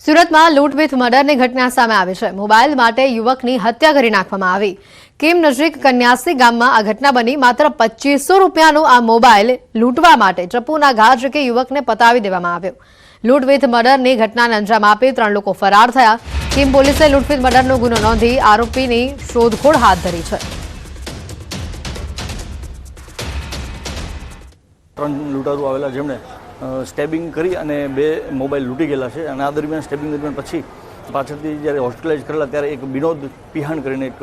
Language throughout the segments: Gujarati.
સુરતમાં લૂંટ વિથ મર્ડરની ઘટના સામે આવી છે। મોબાઈલ માટે યુવકની હત્યા કરી નાખવામાં આવી। કેમ નજીક કન્યાસી ગામમાં આ ઘટના બની। માત્ર 2500 રૂપિયાનો આ મોબાઈલ લૂંટવા માટે ચપ્પુના ઘા ઝીકી યુવકને પતાવી દેવામાં આવ્યો। લૂંટ વિથ મર્ડરની ઘટનાને અંજામ આપી 3 લોકો ફરાર થયા। કેમ પોલીસે લૂંટ વિથ મર્ડરનો ગુનો નોંધી આરોપીની શોધખોળ હાથ ધરી છે। લૂંટારૂ આવેલા જેમણે સ્ટેબિંગ કરી અને 2 મોબાઈલ લૂંટી ગયેલા છે અને આ દરમિયાન સ્ટેબિંગ દરમિયાન પછી પાછળથી જ્યારે હોસ્પિટલાઇઝ કરેલા ત્યારે એક વિનોદ પિહાણ કરીને એક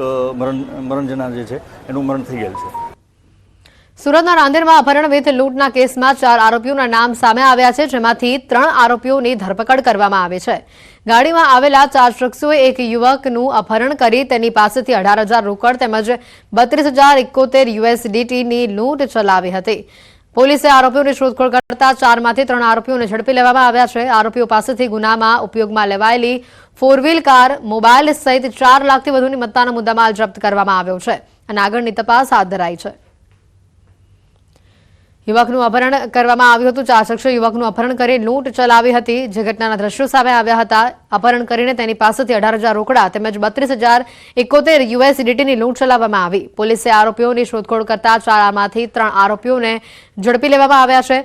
મરણજના જે છે એનું મરણ થઈ ગયેલ છે। સુરતના રાંદેરમાં અપહરણ વિથ લૂંટના કેસમાં 4 આરોપીઓના નામ સામે આવ્યા છે, જેમાંથી 3 આરોપીઓની ધરપકડ કરવામાં આવી છે। ગાડીમાં આવેલા 4 શખ્સોએ એક યુવકનું અપહરણ કરી તેની પાસેથી 18,000 રોકડ તેમજ 32,071 USDTની લૂંટ ચલાવી હતી। પોલીસે આરોપીઓની શોધખોળ કરતા 4માંથી 3 આરોપીઓને ઝડપી લેવામાં આવ્યા છે। આરોપીઓ પાસેથી ગુનામાં ઉપયોગમાં લેવાયેલી 4 કાર, મોબાઈલ સહિત 4 લાખથી વધુની મત્તાનો મુદ્દામાલ જપ્ત કરવામાં આવ્યો છે અને આગળની તપાસ હાથ ધરાઈ છે। યુવકનું અપહરણ કરવામાં આવ્યું હતું। 4 શખ્સોએ યુવકનું અપહરણ કરી લૂંટ ચલાવી હતી, જે ઘટનાના દ્રશ્યો સામે આવ્યા હતા। અપહરણ કરીને તેની પાસેથી 18,000 રોકડા તેમજ 32,071 USDTની લૂંટ ચલાવવામાં આવી। પોલીસે આરોપીઓની શોધખોળ કરતા 4માંથી 3 આરોપીઓને ઝડપી લેવામાં આવ્યા છે।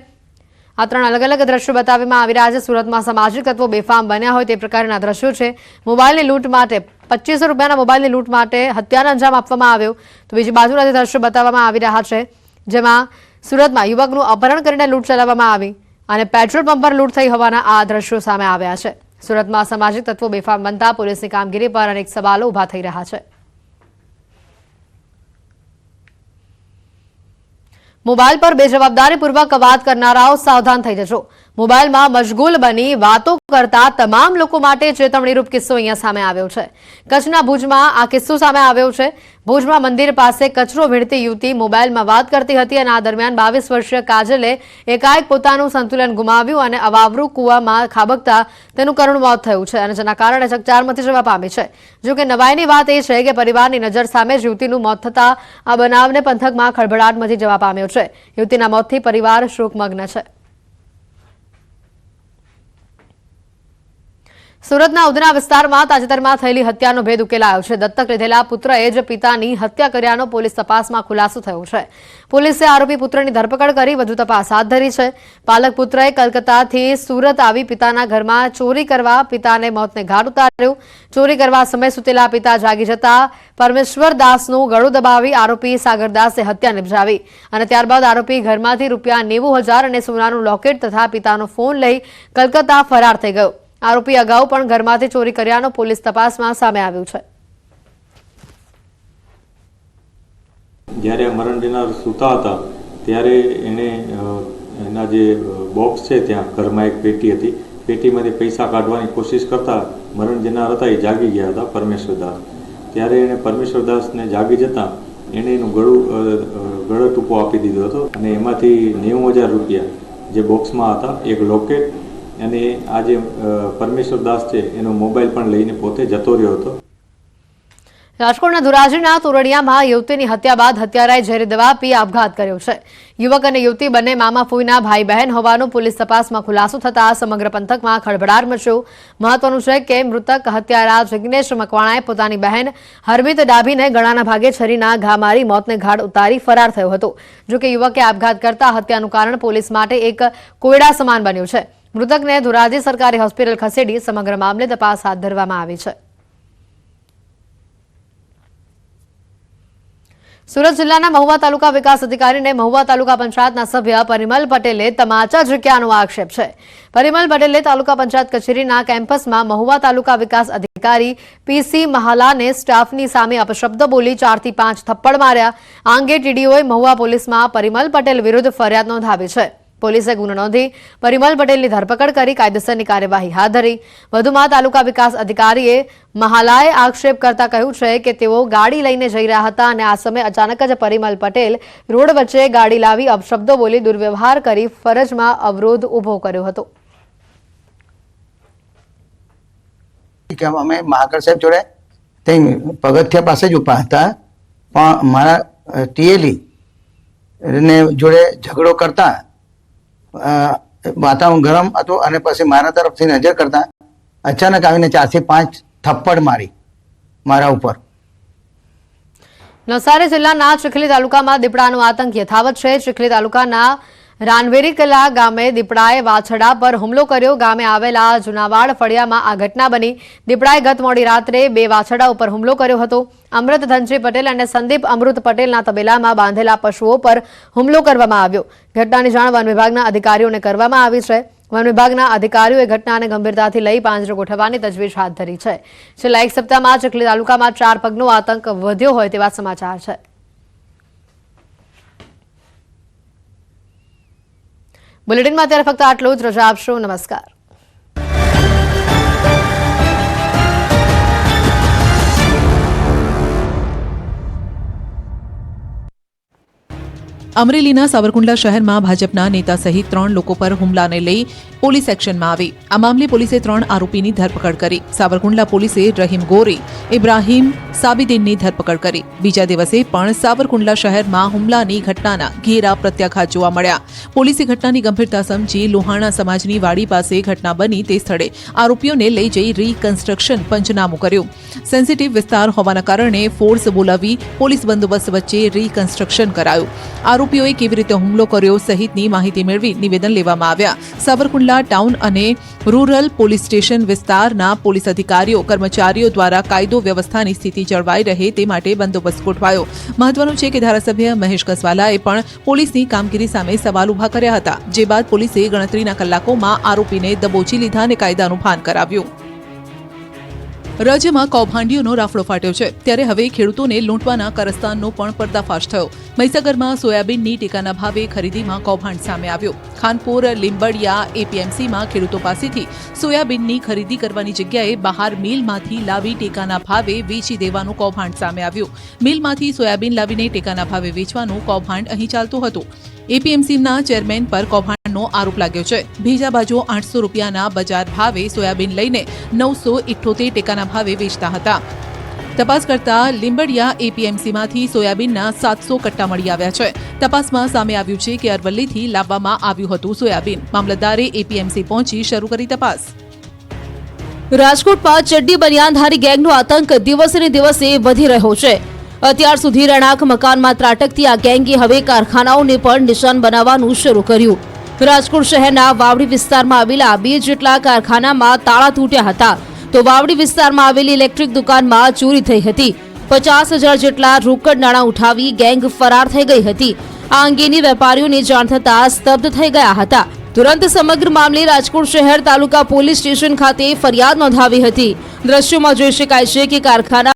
આ 3 અલગ અલગ દ્રશ્યો બતાવવામાં આવી રહ્યા છે। સુરતમાં સામાજિક તત્વો બેફામ બન્યા હોય તે પ્રકારના દ્રશ્યો છે। મોબાઈલની લૂંટ માટે 2500 રૂપિયાના મોબાઈલની લૂંટ માટે હત્યાનો અંજામ આપવામાં આવ્યો, તો બીજી બાજુના દ્રશ્યો બતાવવામાં આવી રહ્યા છે, જેમાં સુરતમાં યુવકનું અપહરણ કરીને લૂંટ ચલાવવામાં આવી અને પેટ્રોલ પંપ પર લૂંટ થઈ હોવાના આ દ્રશ્યો સામે આવ્યા છે। સુરતમાં સામાજિક તત્વો બેફામ બનતા પોલીસની કામગીરી પર અનેક સવાલો ઉભા થઈ રહ્યા છે। મોબાઈલ પર બેજવાબદારીપૂર્વક વાત કરનારાઓ સાવધાન થઈ જજો। મોબાઈલમાં મશગુલ બની વાતો કરતા તમામ લોકો માટે ચેતવણીરૂપ કિસ્સો અહીંયા સામે આવ્યો છે। કચ્છના ભુજમાં આ કિસ્સો સામે આવ્યો છે। ભુજમાં મંદિર પાસે કચરો વીણતી યુવતી મોબાઈલમાં વાત કરતી હતી અને આ દરમિયાન 22 વર્ષીય કાજલે એકાએક પોતાનું સંતુલન ગુમાવ્યું અને અવાવરૂ કૂવામાં ખાબકતા તેનું કરુણ મોત થયું છે અને જેના કારણે ચકચાર મચી જવા પામી છે। જો કે નવાઈની વાત એ છે કે પરિવારની નજર સામે જ યુવતીનું મોત થતા આ બનાવને પંથકમાં ખળભળાટ મચી જવા પામ્યો છે। યુવતીના મોતથી પરિવાર શોકમગ્ન છે। સુરતના ઉધના વિસ્તારમાં તાજેતરમાં થયેલી હત્યાનો ભેદ ઉકેલાયો છે। દત્તક લીધેલા પુત્રએ જ પિતાની હત્યા કર્યાનો પોલીસ તપાસમાં ખુલાસો થયો છે। પોલીસે આરોપી પુત્રની ધરપકડ કરી વધુ તપાસ હાથ ધરી છે। પાલક પુત્રએ કલકત્તાથી સુરત આવી પિતાના ઘરમાં ચોરી કરવા પિતાને મોતને ઘાટ ઉતાર્યો। ચોરી કરવા સમય સૂતેલા પિતા જાગી જતા પરમેશ્વર દાસનું ગળું દબાવી આરોપી સાગરદાસે હત્યા નિપજાવી અને ત્યારબાદ આરોપી ઘરમાંથી ₹90,000 અને સોનાનું લોકેટ તથા પિતાનો ફોન લઈ કલકત્તા ફરાર થઈ ગયો। આરોપી અગાઉ પણ ઘરમાંથી ચોરી કર્યાનો પોલીસ તપાસમાં સામે આવ્યું છે। જ્યારે મરણ જનાર સૂતા હતા ત્યારે એને એના જે બોક્સ છે ત્યાં ઘરમાં એક પેટી હતી, પેટીમાંથી પૈસા કાઢવાની કોશિશ કરતા મરણ જનાર હતા એ જાગી ગયા હતા પરમેશ્વરદાસ। ત્યારે એને પરમેશ્વરદાસને જાગી જતા એને એનું ગળો ટૂંકો આપી દીધો હતો અને એમાંથી 90,000 રૂપિયા જે બોક્સમાં હતા, એક લોકેટ અને આ જે પરમેશ્વરદાસ છે એનો મોબાઈલ પણ લઈને પોતે જતો રહ્યો હતો। રાજકોટના ધોરાજીના તોરડિયામાં યુવતીની હત્યા બાદ હત્યારાએ ઝેરી દવા પી આપઘાત કર્યો છે। યુવક અને યુવતી બંને મામા ફોઈના ભાઈ બહેન હોવાનો પોલીસ તપાસમાં ખુલાસો થતા સમગ્ર પંથકમાં ખળભળાટ મચ્યો। મહત્વનું છે કે મૃતક હત્યારા જિગ્નેશ મકવાણાએ પોતાની બહેન હરમિત ડાભીને ગળાના ભાગે છરીના ઘા મારી મોતને ઘાટ ઉતારી ફરાર થયો હતો। જોકે યુવકે આપઘાત કરતા હત્યાનું કારણ પોલીસ માટે એક કોયડા સમાન બન્યું છે। મૃતકને ધોરાજી સરકારી હોસ્પિટલ ખસેડી સમગ્ર મામલે તપાસ હાથ ધરવામાં આવી છે। સુરત જિલ્લાના મહુવા તાલુકા વિકાસ અધિકારીને મહુવા તાલુકા પંચાયતના સભ્ય પરિમલ પટેલે તમાચા ઝીક્યાનો આક્ષેપ છે। પરિમલ પટેલે તાલુકા પંચાયત કચેરીના કેમ્પસમાં મહુવા તાલુકા વિકાસ અધિકારી PC મહાલાને સ્ટાફની સામે અપશબ્દ બોલી 4 થી 5 થપ્પડ માર્યા। આ અંગે ટીડીઓએ મહુવા પોલીસમાં પરિમલ પટેલ વિરુદ્ધ ફરિયાદ નોંધાવી છે। પોલીસે ગુનો નોંધી પરિમલ પટેલની ધરપકડ કરી કાયદેસરની કાર્યવાહી હાથ ધરી। વધુમાં તાલુકા વિકાસ અધિકારીએ મહાલાએ આક્ષેપ કરતા કહ્યું છે કે તેઓ ગાડી લઈને જઈ રહ્યા હતા અને આ સમયે અચાનક જ પરિમલ પટેલ રોડ વચ્ચે ગાડી લાવી અપશબ્દો બોલી દુર્વ્યવહાર કરી ફરજમાં અવરોધ ઉભો કર્યો હતો। અમે મહાકર સાહેબ જોડે પગથિયા પાસે જ ઉભા હતા, પણ મારા ટીએલી ને જોડે ઝઘડો કરતા વાતાવરણ ગરમ હતું અને પછી મારા તરફથી નજર કરતા અચાનક આવીને 4 થી 5 થપ્પડ મારી મારા ઉપર. નવસારી જિલ્લાના ચીખલી તાલુકામાં દીપડાનો આતંક યથાવત છે. ચીખલી તાલુકાના રાનવેરી કલા ગામે દીપડાએ વાછરડા પર હુમલો કર્યો. ગામે આવેલા જુનાવાડ ફળિયામાં આ ઘટના બની. દીપડાએ ગત મોડી રાત્રે 2 વાછરડા ઉપર હુમલો કર્યો હતો. અમૃત ધનજી પટેલ અને સંદીપ અમૃત પટેલના તબેલામાં બાંધેલા પશુઓ પર હુમલો કરવામાં આવ્યો. ઘટનાની જાણ વન વિભાગના અધિકારીઓને કરવામાં આવી છે. વન વિભાગના અધિકારીઓએ ઘટનાને ગંભીરતાથી લઈ પાંજરો ગોઠવવાની તજવીજ હાથ ધરી છે. છેલ્લા 1 સપ્તાહમાં ચીખલી તાલુકામાં 4 પગનો આતંક વધ્યો હોય તેવા સમાચાર છે. બુલેટિનમાં અત્યારે ફક્ત આટલું જ. રજા આપશો. નમસ્કાર. અમરેલીના સાવરકુંડલા શહેરમાં ભાજપના નેતા સહિત 3 લોકો પર હુમલાને લઈ પોલીસ એક્શનમાં આવી. આ મામલે પોલીસે 3 આરોપીની ધરપકડ કરી. સાવરકુંડલા પોલીસે રહીમ ગોરી, ઇબ્રાહીમ સાબિદીનની ધરપકડ કરી. બીજા દિવસે પણ સાવરકુંડલા શહેરમાં હુમલાની ઘટનાના ઘેરા પ્રત્યાઘાત જોવા મળ્યા. પોલીસે ઘટનાની ગંભીરતા સમજી લોહાણા સમાજની વાડી પાસે ઘટના બની તે સ્થળે આરોપીઓને લઈ જઈ રીકન્સ્ટ્રક્શન પંચનામું કર્યું. સેન્સિટિવ વિસ્તાર હોવાના કારણે ફોર્સ બોલાવી પોલીસ બંદોબસ્ત વચ્ચે રીકન્સ્ટ્રક્શન કરાયું. આરોપીઓએ કેવી રીતે હુમલો કર્યો સહિતની માહિતી મેળવી નિવેદન લેવામાં આવ્યા. સાવરકુંડલા ટાઉન અને રૂરલ પોલીસ સ્ટેશન વિસ્તારના પોલીસ અધિકારીઓ કર્મચારીઓ દ્વારા કાયદો વ્યવસ્થાની સ્થિતિ જળવાઈ રહે તે માટે બંદોબસ્ત ગોઠવાયો. મહત્વનું છે કે ધારાસભ્ય મહેશ કસવાલાએ પણ પોલીસની કામગીરી સામે સવાલ ઉભા કર્યા હતા. જે બાદ પોલીસે ગણતરીના કલાકોમાં આરોપીને દબોચી લીધા અને કાયદાનું ભાન કરાવ્યું. રાજ્યમાં કૌભાંડીઓનો રાફડો ફાટ્યો છે ત્યારે હવે ખેડૂતોને લૂંટવાના કારસ્તાનનો પણ પર્દાફાશ થયો. મહીસાગરમાં સોયાબીનની ટેકાના ભાવે ખરીદીમાં કૌભાંડ સામે આવ્યો. ખાનપુર લીંબડિયા એપીએમસીમાં ખેડૂતો પાસેથી સોયાબીનની ખરીદી કરવાની જગ્યાએ બહાર મિલમાંથી લાવી ટેકાના ભાવે વેચી દેવાનું કૌભાંડ સામે આવ્યું. મિલમાંથી સોયાબીન લાવીને ટેકાના ભાવે વેચવાનું કૌભાંડ અહીં ચાલતું હતું. એપીએમસીના ચેરમેન પર કૌભાંડનો આરોપ લાગ્યો છે. બીજા બાજુ 800 રૂપિયાના બજાર ભાવે સોયાબીન લઈને 978 ટેકાના ભાવે વેચતા હતા. તપાસ કરતા લીંબડિયા એપીએમસીમાંથી સોયાબીનના 700 કટ્ટા મળી આવ્યા છે. તપાસમાં સામે આવ્યું છે કે અરવલ્લીથી લાવવામાં આવ્યું હતું સોયાબીન. મામલતદારે એપીએમસી પહોંચી શરૂ કરી તપાસ. રાજકોટમાં ચડ્ડી બનિયાનધારી ગેંગનો આતંક દિવસે ને દિવસે વધી રહ્યો છે. અત્યાર સુધી રહેણાંક મકાનમાં ત્રાટકતી આ ગેંગે હવે કારખાનાઓને પણ નિશાન બનાવવાનું શરૂ કર્યું. રાજકોટ શહેરના વાવડી વિસ્તારમાં આવેલા 2 જેટલા કારખાનામાં તાળા તૂટ્યા હતા તો વાવડી વિસ્તારમાં આવેલી ઇલેક્ટ્રિક દુકાનમાં ચોરી થઈ હતી. 50,000 જેટલા રોકડ નાણાં ઉઠાવી ગેંગ ફરાર થઈ ગઈ હતી. આ અંગેની વેપારીઓને જાણ થતાં સ્તબ્ધ થઈ ગયા હતા. તુરંત સમગ્ર મામલે રાજકોટ શહેર તાલુકા પોલીસ સ્ટેશન ખાતે ફરિયાદ નોંધાવી હતી. દ્રશ્યોમાં જોઈ શકાય છે કે કારખાના